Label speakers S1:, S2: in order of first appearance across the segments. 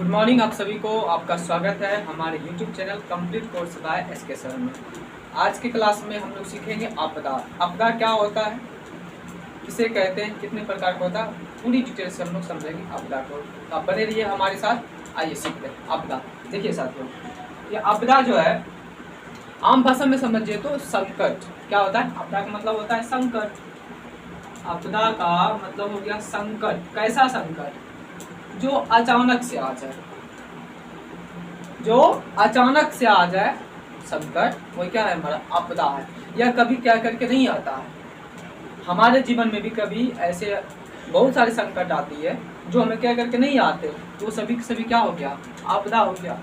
S1: Morning, आप सभी को आपका स्वागत है हमारे YouTube channel complete course by SK sir में। आज की क्लास में हम लोग सीखेंगे आपदा। आपदा क्या होता है, किसे कहते हैं, कितने प्रकार का होता है, पूरी डिटेल से हम लोग समझेंगे आपदा को। तो आप बने रहिए हमारे साथ। आइए सीखते हैं आपदा। देखिए साथियों, ये आपदा जो है आम भाषा में समझिए तो संकट। क्या होता है? आपदा का मतलब होता है संकट। आपदा का मतलब हो गया संकट। कैसा संकट? जो अचानक से आ जाए, जो अचानक से आ जाए संकट, वो क्या है? हमारा आपदा है। यह कभी क्या करके नहीं आता है। हमारे जीवन में भी कभी ऐसे बहुत सारे संकट आती है जो हमें क्या करके नहीं आते, तो सभी के सभी क्या हो गया? आपदा हो गया।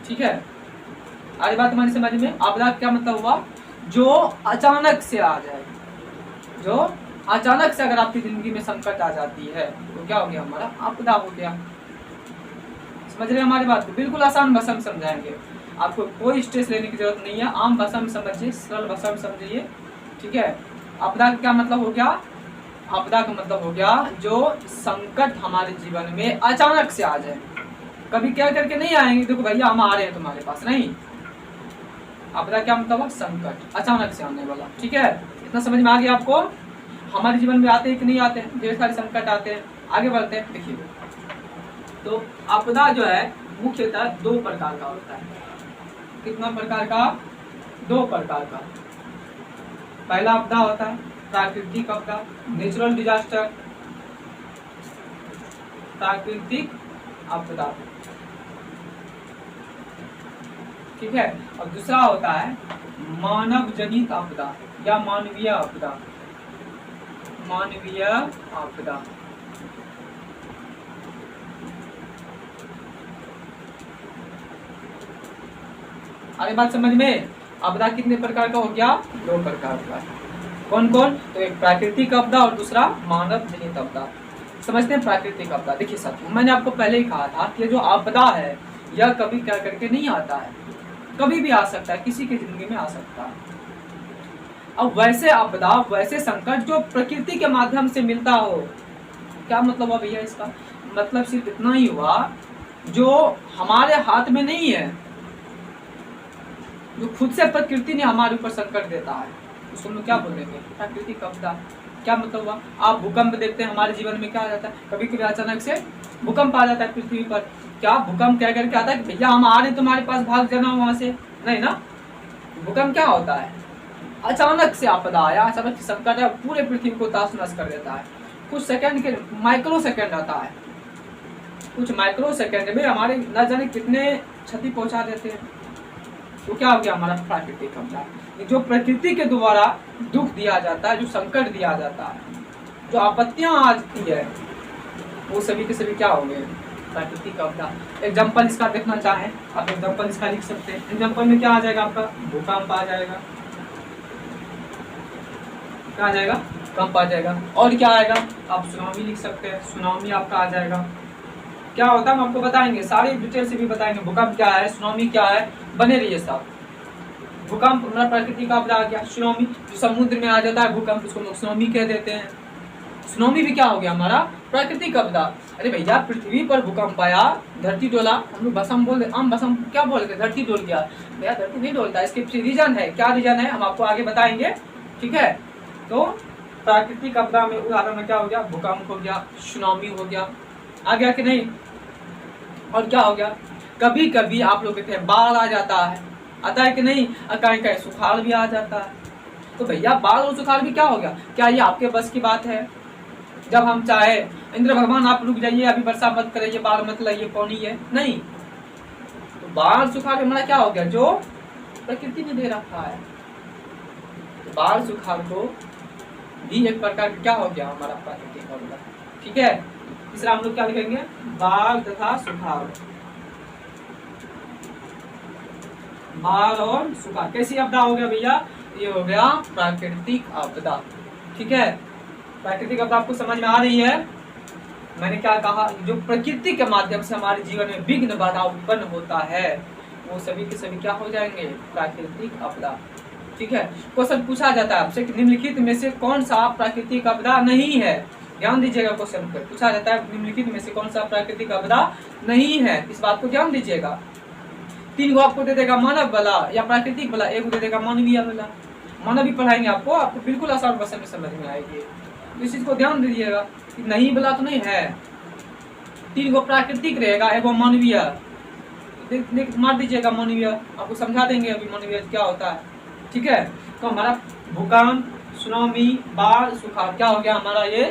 S1: ठीक है, आज बात हमारी समझ में। आपदा क्या मतलब हुआ? जो अचानक से आ जाए। जो अचानक से अगर आपकी जिंदगी में संकट आ जाती है तो क्या हो गया? हमारा आपदा हो गया। समझ रहे हैं हमारी बात को? बिल्कुल आसान भाषा में समझाएंगे, आपको कोई स्ट्रेस लेने की जरूरत नहीं है। आम भाषा में समझिए, सरल भाषा में समझिए। ठीक है, आपदा का क्या मतलब हो गया? आपदा का मतलब हो गया जो संकट हमारे जीवन में अचानक से आ जाए। कभी क्या करके नहीं आएंगे, देखो भैया हम आ रहे हैं तुम्हारे पास, नहीं। आपदा क्या मतलब? संकट अचानक से आने वाला। ठीक है, इतना समझ में आ गया आपको? हमारे जीवन में आते हैं कि नहीं आते हैं? ढेर सारे संकट आते हैं। आगे बढ़ते हैं। देखिए, तो आपदा जो है मुख्यतः दो प्रकार का होता है। कितना प्रकार का? दो प्रकार का। पहला आपदा होता है प्राकृतिक आपदा, नेचुरल डिजास्टर, प्राकृतिक आपदा। ठीक है, और दूसरा होता है मानव जनित आपदा या मानवीय आपदा। मानवीय आपदा। अरे बात समझ में? आपदा कितने प्रकार का हो गया? दो प्रकार का। कौन कौन? तो एक प्राकृतिक आपदा और दूसरा मानव जनित आपदा। समझते हैं प्राकृतिक आपदा। देखिए साथियों, मैंने आपको पहले ही कहा था कि जो आपदा है यह कभी क्या करके नहीं आता है, कभी भी आ सकता है, किसी की जिंदगी में आ सकता है। अब वैसे आपदा, वैसे संकट जो प्रकृति के माध्यम से मिलता हो। क्या मतलब हुआ भैया इसका? मतलब सिर्फ इतना ही हुआ जो हमारे हाथ में नहीं है, जो खुद से प्रकृति ने हमारे ऊपर संकट देता है, उसको हम लोग क्या बोलेंगे? प्राकृतिक आपदा। क्या मतलब हुआ? आप भूकंप देखते हैं, हमारे जीवन में क्या आ जाता है? कभी कभी अचानक से भूकंप आ जाता है पृथ्वी पर। क्या भूकंप क्या करके आता है कि भैया हम आ रहे हैं तुम्हारे पास, भाग जाना वहां से? नहीं ना। भूकंप क्या होता है? अचानक से आपदा आया, अचानक से संकट है, पूरे पृथ्वी को ताश नश कर देता है। कुछ सेकंड के, माइक्रो सेकंड आता है, कुछ माइक्रो सेकंड में हमारे न जाने कितने क्षति पहुंचा देते हैं। तो क्या हो गया? हमारा प्राकृतिक आपदा। जो प्रकृति के द्वारा दुख दिया जाता है, जो संकट दिया जाता है, जो आपत्तियां आती है, वो सभी के सभी क्या हो गए? प्राकृतिक आपदा। एग्जाम्पल इसका देखना चाहें आप, एग्जाम्पल इसका लिख सकते हैं। एग्जाम्पल में क्या आ जाएगा आपका? भूकंप आ जाएगा। क्या आ जाएगा? भूकंप आ जाएगा। और क्या आएगा? आप सुनामी लिख सकते हैं, सुनामी आपका आ जाएगा। क्या होता है हम आपको बताएंगे, सारी डिटेल से भी बताएंगे। भूकंप क्या है, सुनामी क्या है, बने रहिए साहब। भूकंप हमारा प्राकृतिक आपदा आ गया। सुनामी जो समुद्र में आ जाता है भूकंप, उसको लोग सुनामी कह देते हैं। सुनामी भी क्या हो गया? हमारा प्राकृतिक आपदा। अरे भैया पृथ्वी पर भूकंप आया, धरती डोला, हम लोग भाषा में बोल आम भाषा में क्या बोलते? धरती डोल गया। भैया धरती नहीं डोलता, इसके रीजन है। क्या रीजन है हम आपको आगे बताएंगे। ठीक है, तो प्राकृतिक आपदा में उदाहरण में क्या हो गया? भूकंप हो गया, सुनामी हो गया। आ गया कि नहीं? और क्या हो गया? कभी कभी आप लोग कहते हैं बाढ़ आ जाता है, आता है कि नहीं? कहीं कहीं सुखाड़ भी आ जाता है। तो भैया बाढ़ और सुखाड़ भी क्या हो गया? क्या ये आपके बस की बात है? जब हम चाहे इंद्र भगवान आप रुक जाइए, अभी वर्षा मत करिए, बाढ़ मत लाइए, पानी है नहीं। तो बाढ़ सुखाड़ हमारा क्या हो गया? जो प्रकृति ने दे रखा है। तो बाढ़ सुखाड़ को भी एक प्रकार का क्या हो गया? हमारा प्राकृतिक आपदा। ठीक है, तीसरा हम लोग क्या लिखेंगे? बाढ़ तथा सुखाड़। बाढ़ और सुखाड़ कैसी आपदा हो गया भैया? ये हो गया प्राकृतिक आपदा। ठीक है, प्राकृतिक आपदा आपको समझ में आ रही है? मैंने क्या कहा? जो प्रकृति के माध्यम से हमारे जीवन में विघ्न बाधा उत्पन्न होता है, वो सभी के सभी क्या हो जाएंगे? प्राकृतिक आपदा। ठीक है, क्वेश्चन पूछा जाता है आपसे कि निम्नलिखित में से कौन सा प्राकृतिक आपदा नहीं है? ध्यान दीजिएगा, क्वेश्चन पर पूछा जाता है निम्नलिखित में से कौन सा प्राकृतिक आपदा नहीं है, इस बात को ध्यान दीजिएगा। 3 गो आपको दे देगा मानव वाला या प्राकृतिक वाला, 1 दे देगा मानवीय वाला। मानवीय पढ़ाएंगे आपको बिल्कुल आसान भाषा में समझ में आएगी, तो इस चीज को ध्यान दीजिएगा कि नहीं वाला तो नहीं है। 3 गो प्राकृतिक रहेगा, 1 मानवीय, मार दीजिएगा मानवीय, आपको समझा देंगे अभी मानवीय क्या होता है, ठीक है। तो हमारा भूकंप, सुनामी, बाढ़, सुखाड़ क्या हो गया हमारा, ये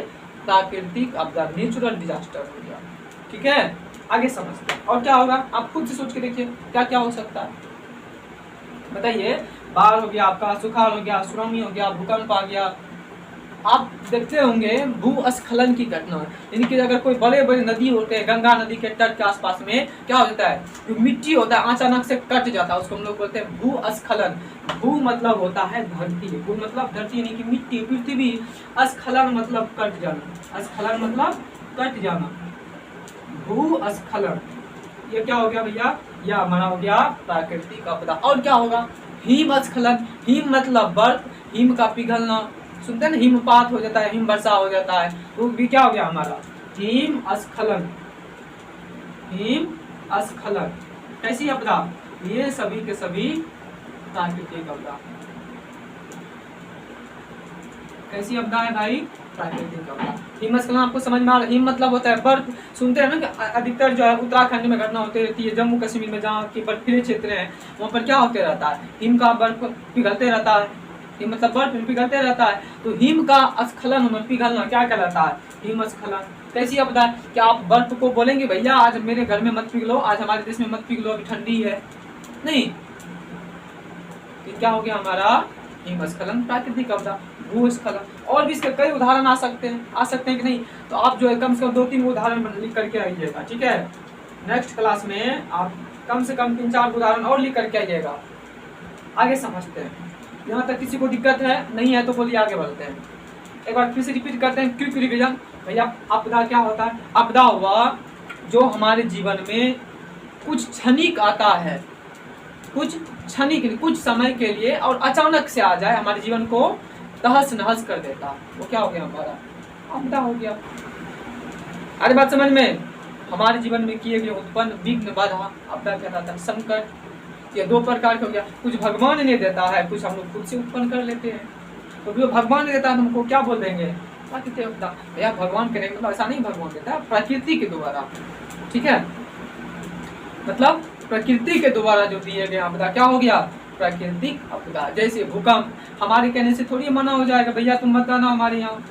S1: प्राकृतिक आपदा, नेचुरल डिजास्टर हो गया, ठीक है। आगे समझते हैं और क्या होगा, आप खुद से सोच के देखिए क्या क्या हो सकता है, बताइए। बाढ़ हो गया आपका, सुखाड़ हो गया, सुनामी हो गया, भूकंप आ गया। आप देखते होंगे भूस्खलन की घटना, यानी कि अगर कोई बड़े बड़े नदी होते हैं, गंगा नदी के तट के आसपास में क्या हो जाता है, जो मिट्टी होता है अचानक से कट जाता है, उसको हम लोग बोलते हैं भूस्खलन। भू मतलब होता है धरती, भू मतलब धरती यानी कि मिट्टी, पृथ्वी। स्खलन मतलब कट जाना, स्खलन मतलब कट जाना, भूस्खलन। ये क्या हो गया भैया, यह हमारा हो गया प्राकृतिक आपदा। और क्या होगा, हिमस्खलन, हिम मतलब बर्फ, हिम का पिघलना, सुनते हैं ना, हिमपात हो जाता है, हिम वर्षा हो जाता है, तो भी क्या हो गया हमारा हिमस्खलन। हिमस्खलन कैसी आपदा, ये सभी के सभी प्राकृतिक आपदा। कैसी आपदा है भाई, प्राकृतिक आपदा। हिमस्खलन आपको समझ में आ रहा है, हिम मतलब होता है बर्फ। सुनते हैं ना कि अधिकतर जो है उत्तराखंड में घटना होती रहती है, जम्मू कश्मीर में जहाँ की बर्फीले क्षेत्र हैं वहाँ पर क्या होते रहता है, हिम का बर्फ पिघलते रहता है, हिम मतलब बर्फ पिघलते रहता है, तो हिम का स्खलन में पिघलना क्या कहलाता है, हिमस्खलन। कैसी आपदा, क्या आप बर्फ को बोलेंगे भैया आज मेरे घर में मत पिघलो, आज हमारे देश में मत पिघलो, अभी ठंडी है, नहीं, क्या हो गया हमारा हिमस्खलन, प्राकृतिक आपदा, भूस्खलन। और भी इसके कई उदाहरण आ सकते हैं कि नहीं, तो आप जो है कम से कम 2-3 उदाहरण लिख करके आइएगा, ठीक है। नेक्स्ट क्लास में आप कम से कम 3-4 उदाहरण और लिख करके आइएगा। आगे समझते हैं, यहाँ तक किसी को दिक्कत है नहीं है तो बोलिए, आगे बढ़ते हैं। एक बार फिर से रिपीट करते हैं, क्विक रिवीजन। भैया आपदा क्या होता है, आपदा हुआ जो हमारे जीवन में कुछ क्षणिक आता है, कुछ क्षणिक, कुछ समय के लिए और अचानक से आ जाए, हमारे जीवन को तहस नहस कर देता, वो क्या हो गया हमारा आपदा हो गया। अरे बात समझ में, हमारे जीवन में किए गए उत्पन्न विघ्न बाधा आपदा कहलाता है, संकट। ये 2 प्रकार के हो गया, कुछ भगवान ने देता है, कुछ हम लोग खुद से उत्पन्न कर लेते हैं। तो जो भगवान ने देता है हमको क्या बोल देंगे, प्राकृतिक आपदा। भैया भगवान के नहीं, मतलब ऐसा नहीं भगवान देता है, प्रकृति के द्वारा, ठीक है, मतलब प्रकृति के द्वारा जो दिए गए आपदा क्या हो गया, प्राकृतिक आपदा। जैसे भूकंप, हमारे कहने से थोड़ी मना हो जाएगा, भैया तुम मत आना हमारे यहाँ,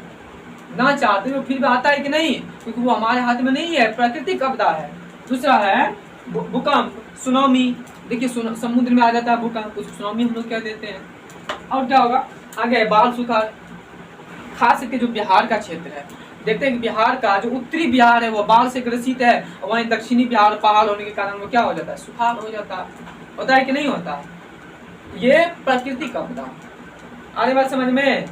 S1: ना चाहते हो फिर भी आता है कि नहीं, क्योंकि वो हमारे हाथ में नहीं है, प्राकृतिक आपदा है। दूसरा है भूकंप, सुनामी, देखिए समुद्र में आ जाता है भूकंप, उस सुनामी हम लोग कह देते हैं। और क्या होगा आगे, बाढ़ सुखाड़, खास करके जो बिहार का क्षेत्र है, देखते हैं कि बिहार का जो उत्तरी बिहार है वो बाढ़ से ग्रसित है, और वहीं दक्षिणी बिहार पहाड़ होने के कारण वो क्या हो जाता है, सुखाड़ हो जाता है, होता है कि नहीं होता, ये प्राकृतिक आपदा। आगे बात समझ में,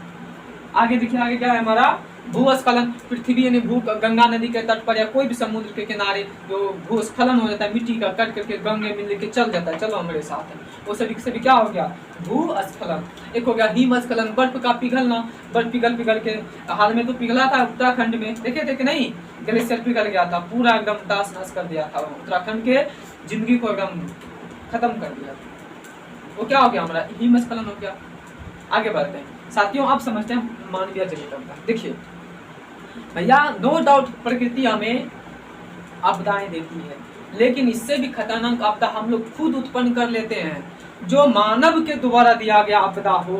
S1: आगे देखिए आगे क्या है हमारा, भूस्खलन, पृथ्वी यानी गंगा नदी के तट पर या कोई भी समुद्र के किनारे जो भूस्खलन हो जाता है, मिट्टी का कट करके गंगे में लेके चल जाता है, चलो हमारे साथ है, वो सभी क्या हो गया, भूस्खलन। एक हो गया हिमस्खलन, बर्फ का पिघलना, बर्फ पिघल के, हाल में तो पिघला था उत्तराखंड में, देखे थे कि नहीं, ग्लेशियर पिघल गया था, पूरा एकदम तास नस कर दिया था उत्तराखंड के, जिंदगी को एकदम खत्म कर दिया, वो क्या हो गया हमारा हिमस्खलन हो गया। आगे बढ़ते हैं साथियों, आप समझते हैं मानवीय जनित आपदा। देखिए भैया नो डाउट प्रकृति हमें आपदाएं देती है, लेकिन इससे भी खतरनाक आपदा हम लोग खुद उत्पन्न कर लेते हैं, जो मानव के द्वारा दिया गया आपदा हो,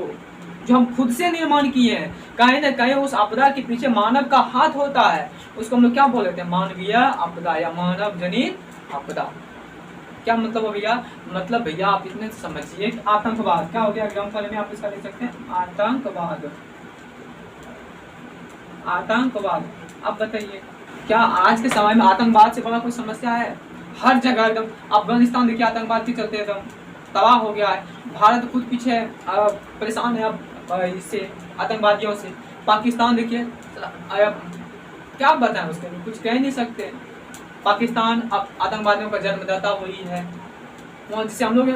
S1: जो हम खुद से निर्माण किए हैं, कहीं ना कहीं उस आपदा के पीछे मानव का हाथ होता है, उसको हम लोग क्या बोल देते हैं, मानवीय आपदा या मानव जनित आपदा। क्या मतलब है भैया, मतलब भैया आप इतने समझिए, आतंकवाद क्या हो गया, एग्जाम्पल में आप इसका ले सकते हैं, आतंकवाद। आतंकवाद, अब बताइए क्या आज के समय में आतंकवाद से बड़ा कोई समस्या है, हर जगह एकदम, अफगानिस्तान देखिए आतंकवाद के चलते एकदम तबाह हो गया है, भारत खुद पीछे परेशान है अब इससे, आतंकवादियों से। पाकिस्तान देखिए, क्या बताएं उसके लिए, कुछ कह नहीं सकते। पाकिस्तान आतंकवादियों का जन्मदाता वही है, वहाँ जिसे हम लोग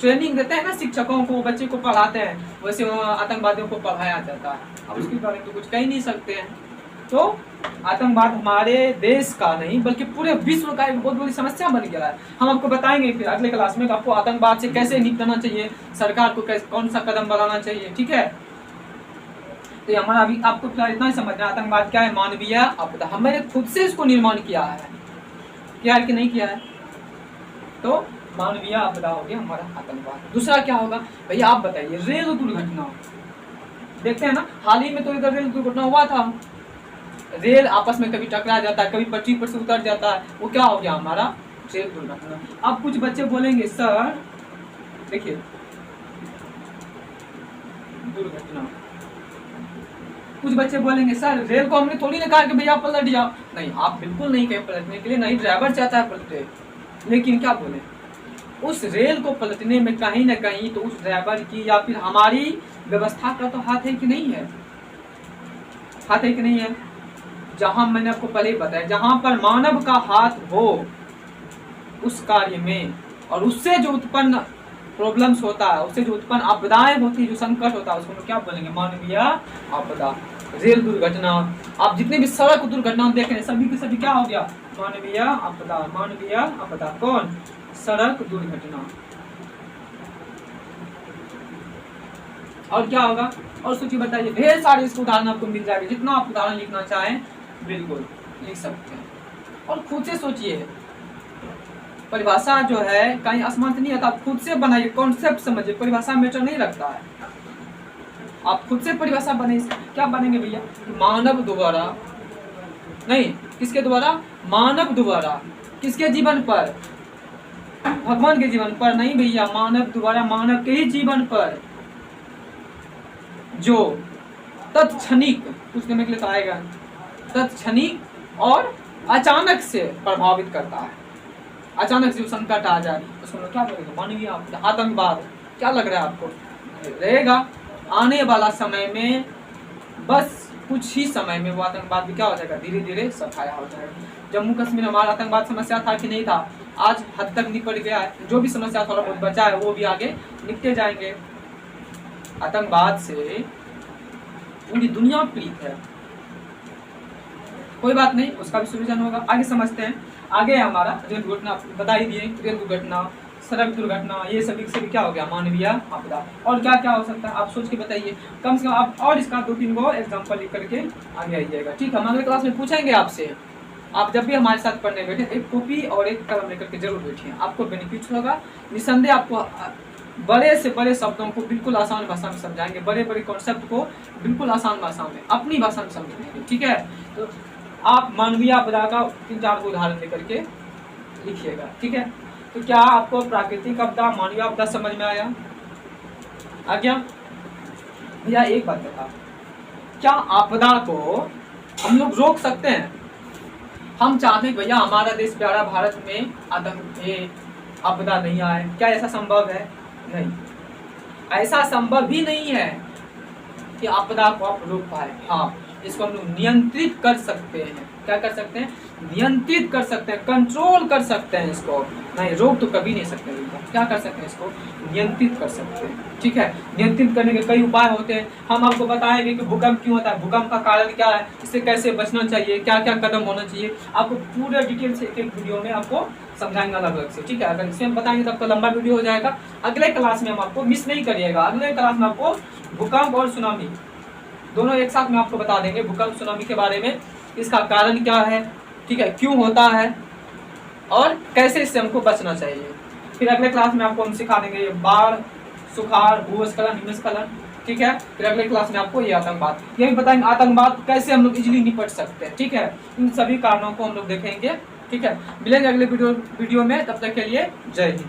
S1: ट्रेनिंग देते हैं ना शिक्षकों को, बच्चे को पढ़ाते हैं, वैसे वहाँ आतंकवादियों को पढ़ाया जाता है, अब उसके बारे में तो कुछ कह नहीं सकते हैं। तो आतंकवाद हमारे देश का नहीं बल्कि पूरे विश्व का एक बहुत बड़ी समस्या बन गया है। हम आपको बताएंगे फिर अगले क्लास में आपको आतंकवाद से कैसे निपटना चाहिए, सरकार को कौन सा कदम बढ़ाना चाहिए। ठीक है, तो हमारा अभी आपको फिलहाल इतना ही समझना है। आतंकवाद क्या है? मानवीय आपदा। हमने खुद से इसको निर्माण किया है कि नहीं किया है? तो मानवीय आपदा हो गया हमारा आतंकवाद। दूसरा क्या होगा भैया आप बताइए? रेल दुर्घटना देखते हैं ना, हाल ही में तो इधर रेल दुर्घटना हुआ था। रेल आपस में कभी टकरा जाता है, कभी पटरी पर से उतर जाता है, वो क्या हो गया हमारा रेल दुर्घटना। अब कुछ बच्चे बोलेंगे सर देखिए दुर्घटना, कुछ बच्चे बोलेंगे सर रेल को हमने थोड़ी ना कहा कि भैया पलट जाओ। नहीं, आप बिल्कुल नहीं कहे पलटने के लिए, नहीं ड्राइवर चाहता है पलटे, लेकिन क्या बोले उस रेल को पलटने में कहीं ना कहीं तो उस ड्राइवर की या फिर हमारी व्यवस्था का तो हाथ है कि नहीं है? हाथ है कि नहीं है? जहां मैंने आपको पहले ही बताया, जहां पर मानव का हाथ हो उस कार्य में और उससे जो उत्पन्न प्रॉब्लम्स होता है, उससे जो उत्पन्न आपदाएं होती है, जो संकट होता है, उसको क्या बोलेंगे? मानवीय आपदा। रेल दुर्घटना, आप जितने भी सड़क दुर्घटना देख रहे हैं सभी के सभी क्या हो गया? मानवीय आपदा। मानवीय आपदा कौन? सड़क दुर्घटना। और क्या होगा? और सोचिए बताइए, ढेर सारे इसके उदाहरण आपको मिल जाएंगे, जितना आप उदाहरण लिखना चाहें बिल्कुल लिख सकते हैं। और खुद से सोचिए, परिभाषा जो है कहीं आसमान से नहीं आता, आप खुद से बनाइए, कॉन्सेप्ट समझिए, परिभाषा मैटर नहीं रखता है। आप खुद से परिभाषा बने, क्या बनेंगे भैया? मानव द्वारा नहीं, किसके द्वारा? मानव द्वारा। किसके जीवन पर? भगवान के जीवन पर नहीं भैया, मानव द्वारा, मानव के ही जीवन पर जो तत्क्षणिक, कुछ करने के लिए तो आएगा, तत्क्षणिक और अचानक से प्रभावित करता है। अचानक से संकट आ जाए उसको क्या बोलेंगे? मानवीय आपदा। आतंकवाद क्या लग रहा है आपको? रहेगा आने वाला समय में, बस कुछ ही समय में वो आतंकवाद भी क्या हो जाएगा? धीरे धीरे सफाया हो जाएगा। जम्मू कश्मीर हमारा आतंकवाद समस्या था कि नहीं था? आज हद तक निपट गया है। जो भी समस्या थोड़ा बहुत बचा है वो भी आगे निपटे जाएंगे। आतंकवाद से पूरी दुनिया पीड़ित है, कोई बात नहीं, उसका भी सॉल्यूशन होगा। आगे समझते हैं। आगे हमारा रेल दुर्घटना बता ही दिए, रेल दुर्घटना, सड़क दुर्घटना, ये सभी क्या हो गया? मानवीय आपदा। और क्या क्या हो सकता है आप सोच के बताइए, कम से कम आप और इसका 2-3 गो एग्जाम्पल लिख करके आगे आइएगा। ठीक है, हम अगले क्लास में पूछेंगे आपसे। आप जब भी हमारे साथ पढ़ने बैठे एक कॉपी और एक कलम लेकर के जरूर बैठिए, आपको बेनिफिट होगा। निसंदेह आपको बड़े से बड़े शब्दों को बिल्कुल आसान भाषा में समझाएंगे, बड़े बड़े कॉन्सेप्ट को बिल्कुल आसान भाषा में, अपनी भाषा में समझाएंगे। ठीक है, तो आप मानवीय आपदा का 3-4 उदाहरण लेकर के लिखिएगा। ठीक है, तो क्या आपको प्राकृतिक आपदा, मानवीय आपदा समझ में आया? आ गया भैया? एक बात बता, क्या आपदा को हम लोग रोक सकते हैं? हम चाहते हैं भैया हमारा देश प्यारा भारत में आतंक आपदा नहीं आए, क्या ऐसा संभव है? नहीं, ऐसा संभव भी नहीं है कि आपदा को आप रोक पाए। हाँ, इसको हम लोग नियंत्रित कर सकते हैं। क्या कर सकते हैं? नियंत्रित कर सकते हैं, कंट्रोल कर सकते हैं इसको। नहीं, रोक तो कभी नहीं सकते। क्या कर सकते हैं? इसको नियंत्रित कर सकते हैं। ठीक है, नियंत्रित करने के कई उपाय होते हैं। हम आपको बताएंगे कि भूकंप क्यों होता है, भूकंप का कारण क्या है, इससे कैसे बचना चाहिए, क्या क्या कदम होना चाहिए, आपको पूरे डिटेल से एक वीडियो में आपको समझाएंगे अलग अलग से। ठीक है, अगर इसमें बताएंगे तब तो लंबा वीडियो हो जाएगा। अगले क्लास में हम आपको मिस नहीं करिएगा, अगले क्लास में आपको भूकंप और सुनामी दोनों एक साथ में आपको बता देंगे। भूकंप सुनामी के बारे में, इसका कारण क्या है, ठीक है, क्यों होता है और कैसे इससे हमको बचना चाहिए। फिर अगले क्लास में आपको हम सिखा देंगे बाढ़, सुखाड़, भूस्खलन, हिमस्खलन। ठीक है, फिर अगले क्लास में आपको ये आतंकवाद, ये भी बताएंगे आतंकवाद कैसे हम लोग इजीली निपट सकते हैं। ठीक है, इन सभी कारणों को हम लोग देखेंगे। ठीक है, मिलेंगे अगले वीडियो में, तब तक के लिए जय हिंद।